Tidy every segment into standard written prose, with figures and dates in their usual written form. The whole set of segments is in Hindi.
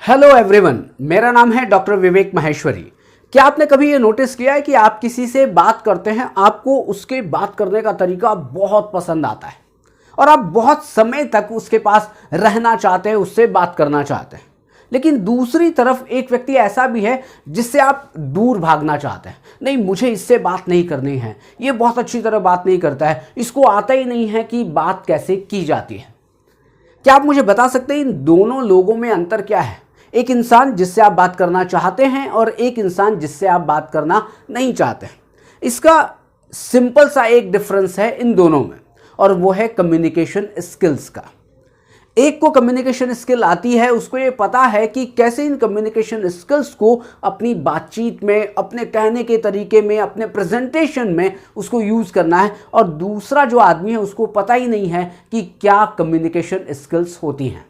हेलो एवरीवन, मेरा नाम है डॉक्टर विवेक माहेश्वरी। क्या आपने कभी ये नोटिस किया है कि आप किसी से बात करते हैं, आपको उसके बात करने का तरीका बहुत पसंद आता है और आप बहुत समय तक उसके पास रहना चाहते हैं, उससे बात करना चाहते हैं। लेकिन दूसरी तरफ एक व्यक्ति ऐसा भी है जिससे आप दूर भागना चाहते हैं। नहीं, मुझे इससे बात नहीं करनी है, ये बहुत अच्छी तरह बात नहीं करता है, इसको आता ही नहीं है कि बात कैसे की जाती है। क्या आप मुझे बता सकते हैं इन दोनों लोगों में अंतर क्या है? एक इंसान जिससे आप बात करना चाहते हैं और एक इंसान जिससे आप बात करना नहीं चाहते हैं। इसका सिंपल सा एक डिफरेंस है इन दोनों में, और वो है कम्युनिकेशन स्किल्स का। एक को कम्युनिकेशन स्किल आती है, उसको ये पता है कि कैसे इन कम्युनिकेशन स्किल्स को अपनी बातचीत में, अपने कहने के तरीके में, अपने प्रेजेंटेशन में उसको यूज़ करना है। और दूसरा जो आदमी है उसको पता ही नहीं है कि क्या कम्युनिकेशन स्किल्स होती हैं।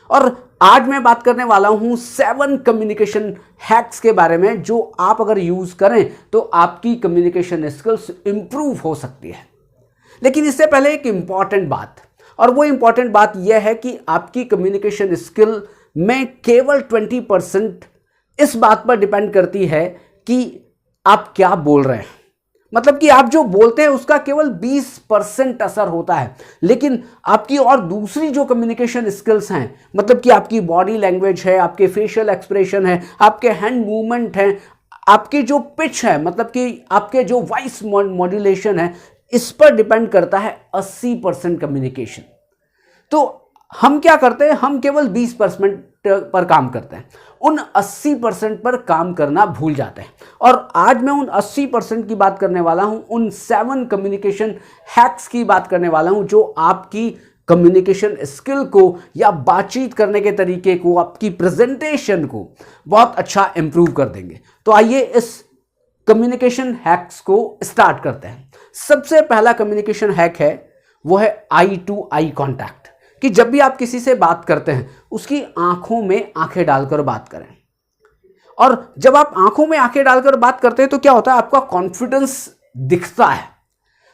और आज मैं बात करने वाला हूं 7 कम्युनिकेशन हैक्स के बारे में, जो आप अगर यूज़ करें तो आपकी कम्युनिकेशन स्किल्स इंप्रूव हो सकती है। लेकिन इससे पहले एक इंपॉर्टेंट बात, और वो इंपॉर्टेंट बात यह है कि आपकी कम्युनिकेशन स्किल में केवल 20% इस बात पर डिपेंड करती है कि आप क्या बोल रहे हैं। मतलब कि आप जो बोलते हैं उसका केवल 20% असर होता है, लेकिन आपकी और दूसरी जो कम्युनिकेशन स्किल्स हैं, मतलब कि आपकी बॉडी लैंग्वेज है, आपके फेशियल एक्सप्रेशन है, आपके हैंड मूवमेंट है, आपकी जो पिच है, मतलब कि आपके जो वॉइस मॉड्यूलेशन है, इस पर डिपेंड करता है 80% कम्युनिकेशन। तो हम क्या करते हैं, हम केवल 20% पर काम करते हैं, उन 80% पर काम करना भूल जाते हैं। और आज मैं उन 80% की बात करने वाला हूं, उन 7 कम्युनिकेशन हैक्स की बात करने वाला हूं, जो आपकी कम्युनिकेशन स्किल को या बातचीत करने के तरीके को, आपकी प्रेजेंटेशन को बहुत अच्छा इंप्रूव कर देंगे। तो आइए इस कम्युनिकेशन हैक्स को स्टार्ट करते हैं। सबसे पहला कम्युनिकेशन हैक है, वो है आई टू आई कॉन्टैक्ट। कि जब भी आप किसी से बात करते हैं उसकी आंखों में आंखें डालकर बात करें। और जब आप आंखों में आंखें डालकर बात करते हैं तो क्या होता है, आपका कॉन्फिडेंस दिखता है,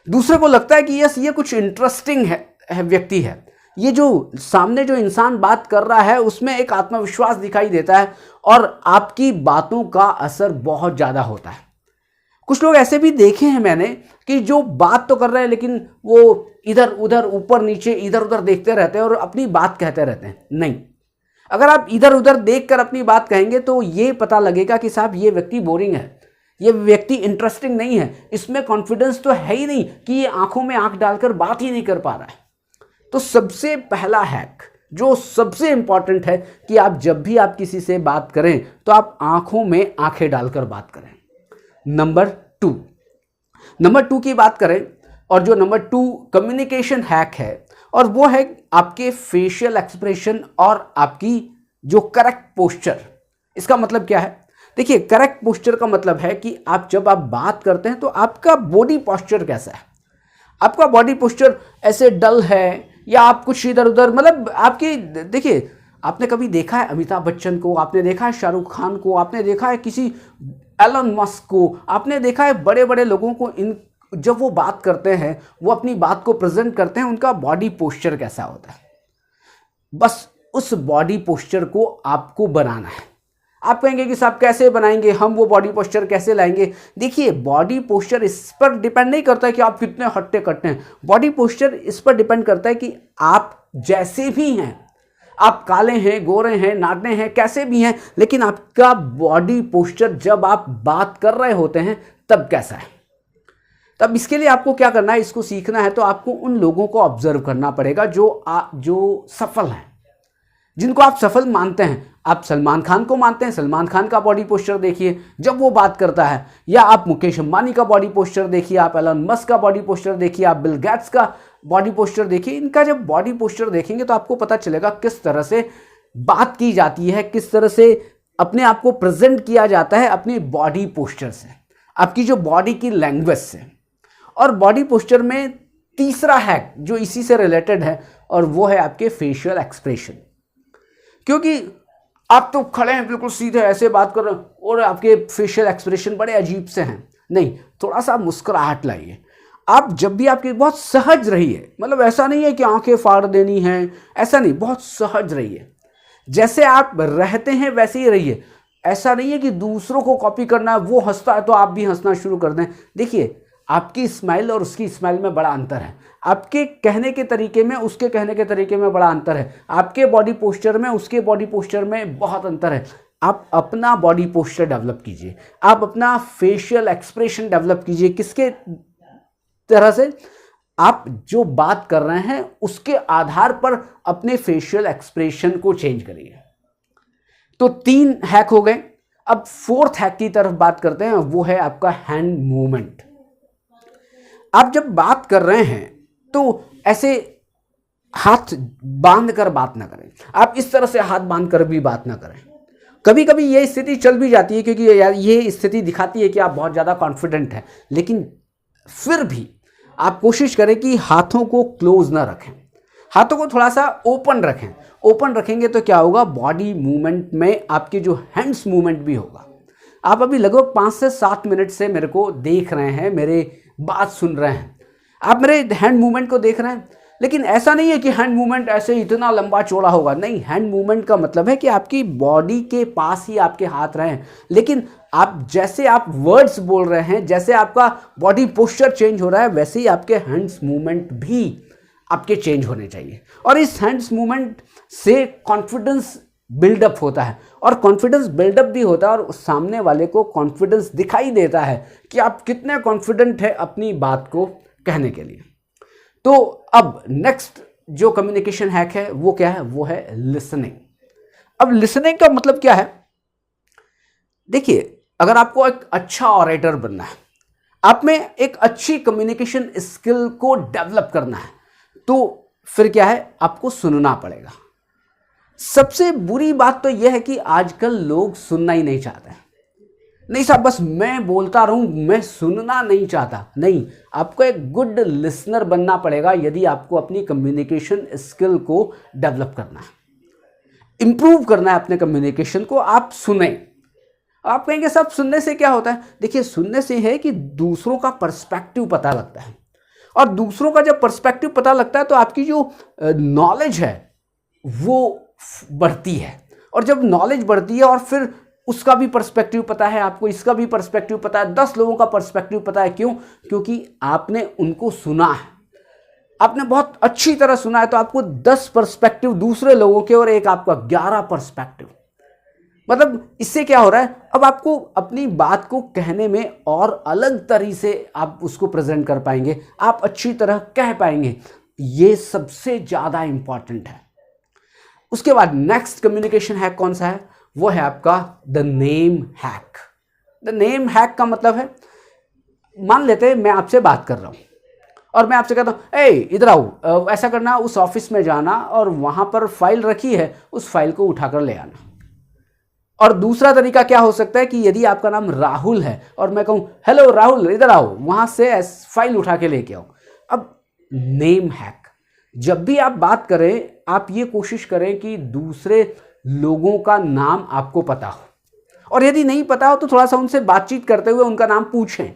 दूसरे को लगता है कि यस, ये कुछ इंटरेस्टिंग है व्यक्ति है, ये जो सामने जो इंसान बात कर रहा है उसमें एक आत्मविश्वास दिखाई देता है और आपकी बातों का असर बहुत ज्यादा होता है। कुछ लोग ऐसे भी देखे हैं मैंने कि जो बात तो कर रहे हैं लेकिन वो इधर उधर, ऊपर नीचे, इधर उधर देखते रहते हैं और अपनी बात कहते रहते हैं। नहीं, अगर आप इधर उधर देखकर अपनी बात कहेंगे तो ये पता लगेगा कि साहब ये व्यक्ति बोरिंग है, ये व्यक्ति इंटरेस्टिंग नहीं है, इसमें कॉन्फिडेंस तो है ही नहीं कि ये आंखों में आंख डालकर बात ही नहीं कर पा रहा है। तो सबसे पहला हैक जो सबसे इंपॉर्टेंट है कि आप जब भी आप किसी से बात करें तो आप आंखों में आंखें डालकर बात करें। नंबर 2 की बात करें, और जो नंबर 2 कम्युनिकेशन हैक है, और वो है आपके फेशियल एक्सप्रेशन और आपकी जो करेक्ट पोस्चर। इसका मतलब क्या है? देखिए, करेक्ट पोस्चर का मतलब है कि आप जब आप बात करते हैं तो आपका बॉडी पोस्चर कैसा है। आपका बॉडी पोस्चर ऐसे डल है या आप कुछ इधर उधर, मतलब आपकी, देखिए, आपने कभी देखा है अमिताभ बच्चन को, आपने देखा है शाहरुख खान को, आपने देखा है किसी एलन मस्क को, आपने देखा है बड़े बड़े लोगों को, इन जब वो बात करते हैं, वो अपनी बात को प्रेजेंट करते हैं, उनका बॉडी पोस्चर कैसा होता है। बस उस बॉडी पोस्चर को आपको बनाना है। आप कहेंगे कि साहब कैसे बनाएंगे हम, वो बॉडी पोस्चर कैसे लाएंगे? देखिए, बॉडी पोस्चर इस पर डिपेंड नहीं करता है कि आप कितने हट्टे कट्टे हैं। बॉडी पोस्चर इस पर डिपेंड करता है कि आप जैसे भी हैं, आप काले हैं, गोरे हैं, नाटने हैं, कैसे भी हैं, लेकिन आपका बॉडी पोस्चर जब आप बात कर रहे होते हैं तब कैसा है। तब इसके लिए आपको क्या करना है, इसको सीखना है तो आपको उन लोगों को ऑब्जर्व करना पड़ेगा जो सफल हैं, जिनको आप सफल मानते हैं। आप सलमान खान को मानते हैं, सलमान खान का बॉडी पोस्चर देखिए जब वो बात करता है, या आप मुकेश अंबानी का बॉडी पोस्चर देखिए, आप एलन मस्क का बॉडी पोस्चर देखिए, आप बिल गेट्स का बॉडी पोस्चर देखिए। इनका जब बॉडी पोस्चर देखेंगे तो आपको पता चलेगा किस तरह से बात की जाती है, किस तरह से अपने आप को प्रेजेंट किया जाता है अपनी बॉडी पोस्चर से, आपकी जो बॉडी की लैंग्वेज से। और बॉडी पोस्चर में तीसरा हैक जो इसी से रिलेटेड है, और वो है आपके फेशियल एक्सप्रेशन। क्योंकि आप तो खड़े हैं बिल्कुल सीधे ऐसे बात कर रहे हैं और आपके फेशियल एक्सप्रेशन बड़े अजीब से हैं। नहीं, थोड़ा सा मुस्कुराहट लाइए। आप जब भी आपके बहुत सहज रहिए, मतलब ऐसा नहीं है कि आंखें फाड़ देनी हैं, ऐसा नहीं, बहुत सहज रहिए। जैसे आप रहते हैं वैसे ही रहिए। ऐसा नहीं है कि दूसरों को कॉपी करना है, वो हंसता है तो आप भी हंसना शुरू कर दें। देखिए, आपकी स्माइल और उसकी स्माइल में बड़ा अंतर है, आपके कहने के तरीके में उसके कहने के तरीके में बड़ा अंतर है, आपके बॉडी पोस्चर में उसके बॉडी पोस्चर में बहुत अंतर है। आप अपना बॉडी पोस्चर डेवलप कीजिए, आप अपना फेशियल एक्सप्रेशन डेवलप कीजिए। किसके तरह से? आप जो बात कर रहे हैं उसके आधार पर अपने फेशियल एक्सप्रेशन को चेंज करिए। तो 3 हैक हो गए। अब 4th हैक की तरफ बात करते हैं, वो है आपका हैंड मूवमेंट। आप जब बात कर रहे हैं तो ऐसे हाथ बांध कर बात ना करें, आप इस तरह से हाथ बांध कर भी बात ना करें। कभी कभी ये स्थिति चल भी जाती है, क्योंकि यार ये स्थिति दिखाती है कि आप बहुत ज़्यादा कॉन्फिडेंट हैं, लेकिन फिर भी आप कोशिश करें कि हाथों को क्लोज ना रखें, हाथों को थोड़ा सा ओपन रखें। ओपन रखेंगे तो क्या होगा, बॉडी मूवमेंट में आपकी जो हैंड्स मूवमेंट भी होगा। आप अभी लगभग 5 से 7 मिनट से मेरे को देख रहे हैं, मेरे बात सुन रहे हैं, आप मेरे हैंड मूवमेंट को देख रहे हैं। लेकिन ऐसा नहीं है कि हैंड मूवमेंट ऐसे इतना लंबा चौड़ा होगा, नहीं। हैंड मूवमेंट का मतलब है कि आपकी बॉडी के पास ही आपके हाथ रहें, लेकिन आप जैसे आप वर्ड्स बोल रहे हैं, जैसे आपका बॉडी पोस्चर चेंज हो रहा है, वैसे ही आपके हैंड्स मूवमेंट भी आपके चेंज होने चाहिए। और इस हैंड्स मूवमेंट से कॉन्फिडेंस बिल्डअप होता है, और कॉन्फिडेंस बिल्डअप भी होता है, और सामने वाले को कॉन्फिडेंस दिखाई देता है कि आप कितने कॉन्फिडेंट है अपनी बात को कहने के लिए। तो अब नेक्स्ट जो कम्युनिकेशन हैक है वो क्या है, वो है लिसनिंग। अब लिसनिंग का मतलब क्या है? देखिए, अगर आपको एक अच्छा ऑरेटर बनना है, आप में एक अच्छी कम्युनिकेशन स्किल को डेवलप करना है, तो फिर क्या है, आपको सुनना पड़ेगा। सबसे बुरी बात तो यह है कि आजकल लोग सुनना ही नहीं चाहते हैं। नहीं साहब, बस मैं बोलता रहूं, मैं सुनना नहीं चाहता। नहीं, आपको एक गुड लिसनर बनना पड़ेगा यदि आपको अपनी कम्युनिकेशन स्किल को डेवलप करना है, इंप्रूव करना है अपने कम्युनिकेशन को। आप सुने। आप कहेंगे साहब सुनने से क्या होता है? देखिए, सुनने से है कि दूसरों का पर्सपेक्टिव पता लगता है, और दूसरों का जब पर्सपेक्टिव पता लगता है तो आपकी जो नॉलेज है वो बढ़ती है, और जब नॉलेज बढ़ती है और फिर उसका भी पर्सपेक्टिव पता है आपको, इसका भी पर्सपेक्टिव पता है, 10 लोगों का पर्सपेक्टिव पता है। क्यों? क्योंकि आपने उनको सुना है, आपने बहुत अच्छी तरह सुना है, तो आपको 10 पर्सपेक्टिव दूसरे लोगों के और एक आपका 11 पर्सपेक्टिव। मतलब इससे क्या हो रहा है, अब आपको अपनी बात को कहने में और अलग तरीके से आप उसको प्रेजेंट कर पाएंगे, आप अच्छी तरह कह पाएंगे। ये सबसे ज़्यादा इंपॉर्टेंट है। उसके बाद नेक्स्ट कम्युनिकेशन हैक कौन सा है? वो है आपका the name hack. The name hack का मतलब है, मान लेते हैं मैं आपसे बात कर रहा हूं और मैं आपसे कहता हूं, ए इधर आओ, ऐसा करना, उस ऑफिस में जाना और वहां पर फाइल रखी है, उस फाइल को उठाकर ले आना। और दूसरा तरीका क्या हो सकता है कि यदि आपका नाम राहुल है और मैं कहूं, हेलो राहुल इधर आओ, वहां से फाइल उठा के लेके आओ। अब नेम हैक, जब भी आप बात करें आप ये कोशिश करें कि दूसरे लोगों का नाम आपको पता हो, और यदि नहीं पता हो तो थोड़ा सा उनसे बातचीत करते हुए उनका नाम पूछें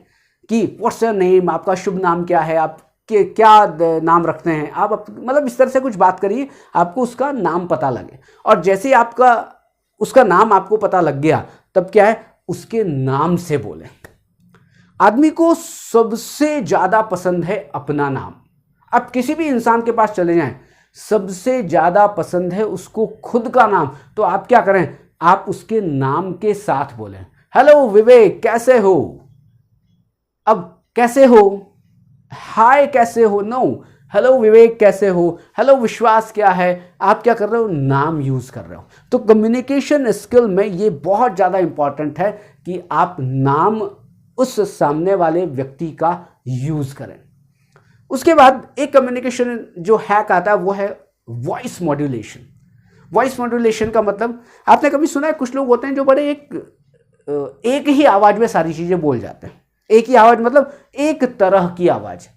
कि व्हाट्स योर नेम, आपका शुभ नाम क्या है, आप क्या नाम रखते हैं आप, मतलब इस तरह से कुछ बात करिए, आपको उसका नाम पता लगे। और जैसे ही आपका उसका नाम आपको पता लग गया, तब क्या है, उसके नाम से बोलें। आदमी को सबसे ज्यादा पसंद है अपना नाम। आप किसी भी इंसान के पास चले जाएं, सबसे ज्यादा पसंद है उसको खुद का नाम। तो आप क्या करें, आप उसके नाम के साथ बोलें, हेलो विवेक कैसे हो। अब कैसे हो, हाय कैसे हो, नो, हेलो विवेक कैसे हो, हेलो विश्वास क्या है, आप क्या कर रहे हो, नाम यूज कर रहे हो। तो कम्युनिकेशन स्किल में ये बहुत ज्यादा इंपॉर्टेंट है कि आप नाम उस सामने वाले व्यक्ति का यूज करें। उसके बाद एक कम्युनिकेशन जो हैक आता है वो है वॉइस मॉड्यूलेशन। वॉइस मॉड्यूलेशन का मतलब, आपने कभी सुना है, कुछ लोग होते हैं जो बड़े एक ही आवाज में सारी चीजें बोल जाते हैं। एक ही आवाज मतलब एक तरह की आवाज।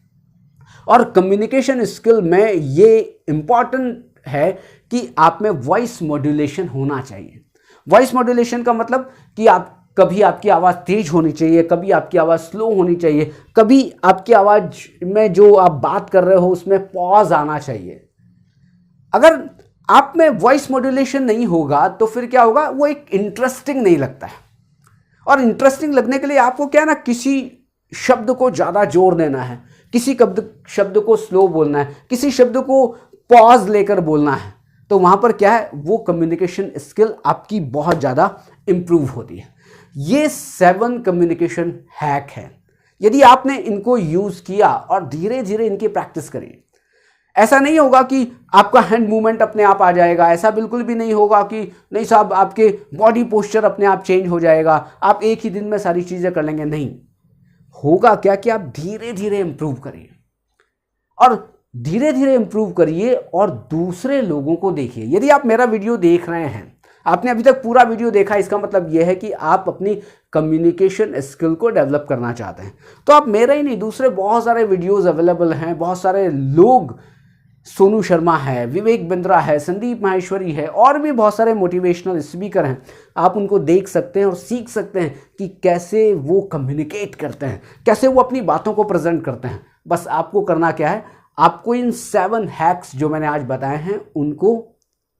और कम्युनिकेशन स्किल में ये इंपॉर्टेंट है कि आप में वॉइस मॉड्यूलेशन होना चाहिए। वॉइस मॉड्यूलेशन का मतलब कि आप कभी आपकी आवाज़ तेज होनी चाहिए, कभी आपकी आवाज़ स्लो होनी चाहिए, कभी आपकी आवाज़ में जो आप बात कर रहे हो उसमें पॉज आना चाहिए। अगर आप में वॉइस मॉड्यूलेशन नहीं होगा तो फिर क्या होगा, वो एक इंटरेस्टिंग नहीं लगता है। और इंटरेस्टिंग लगने के लिए आपको क्या है ना, किसी शब्द को ज़्यादा जोर देना है, किसी शब्द को स्लो बोलना है, किसी शब्द को पॉज लेकर बोलना है। तो वहाँ पर क्या है, वो कम्युनिकेशन स्किल आपकी बहुत ज़्यादा इम्प्रूव होती है। ये 7 कम्युनिकेशन हैक है। यदि आपने इनको यूज़ किया और धीरे धीरे इनकी प्रैक्टिस करिए, ऐसा नहीं होगा कि आपका हैंड मूवमेंट अपने आप आ जाएगा, ऐसा बिल्कुल भी नहीं होगा कि नहीं साहब आपके बॉडी पोस्चर अपने आप चेंज हो जाएगा, आप एक ही दिन में सारी चीज़ें कर लेंगे। नहीं होगा क्या कि आप धीरे धीरे इंप्रूव करिए, और धीरे धीरे इंप्रूव करिए और दूसरे लोगों को देखिए। यदि आप मेरा वीडियो देख रहे हैं, आपने अभी तक पूरा वीडियो देखा, इसका मतलब यह है कि आप अपनी कम्युनिकेशन स्किल को डेवलप करना चाहते हैं। तो आप मेरा ही नहीं, दूसरे बहुत सारे वीडियोस अवेलेबल हैं, बहुत सारे लोग, सोनू शर्मा है, विवेक बिंद्रा है, संदीप माहेश्वरी है, और भी बहुत सारे मोटिवेशनल स्पीकर हैं। आप उनको देख सकते हैं और सीख सकते हैं कि कैसे वो कम्युनिकेट करते हैं, कैसे वो अपनी बातों को प्रेजेंट करते हैं। बस आपको करना क्या है, आपको इन 7 हैक्स जो मैंने आज बताए हैं उनको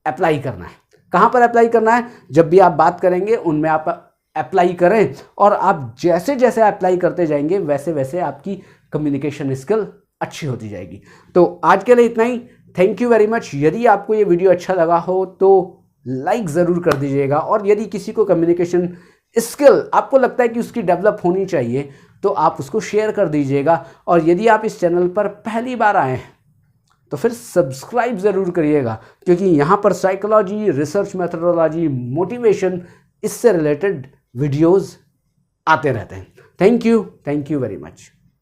अप्लाई करना है। कहाँ पर अप्लाई करना है, जब भी आप बात करेंगे उनमें आप अप्लाई करें, और आप जैसे जैसे अप्लाई करते जाएंगे वैसे वैसे आपकी कम्युनिकेशन स्किल अच्छी होती जाएगी। तो आज के लिए इतना ही। Thank you very much. यदि आपको ये वीडियो अच्छा लगा हो तो लाइक ज़रूर कर दीजिएगा, और यदि किसी को कम्युनिकेशन स्किल आपको लगता है कि उसकी डेवलप होनी चाहिए तो आप उसको शेयर कर दीजिएगा। और यदि आप इस चैनल पर पहली बार आए हैं तो फिर सब्सक्राइब ज़रूर करिएगा, क्योंकि यहाँ पर साइकोलॉजी, रिसर्च मेथडोलॉजी, मोटिवेशन, इससे रिलेटेड वीडियोज़ आते रहते हैं। Thank you very much.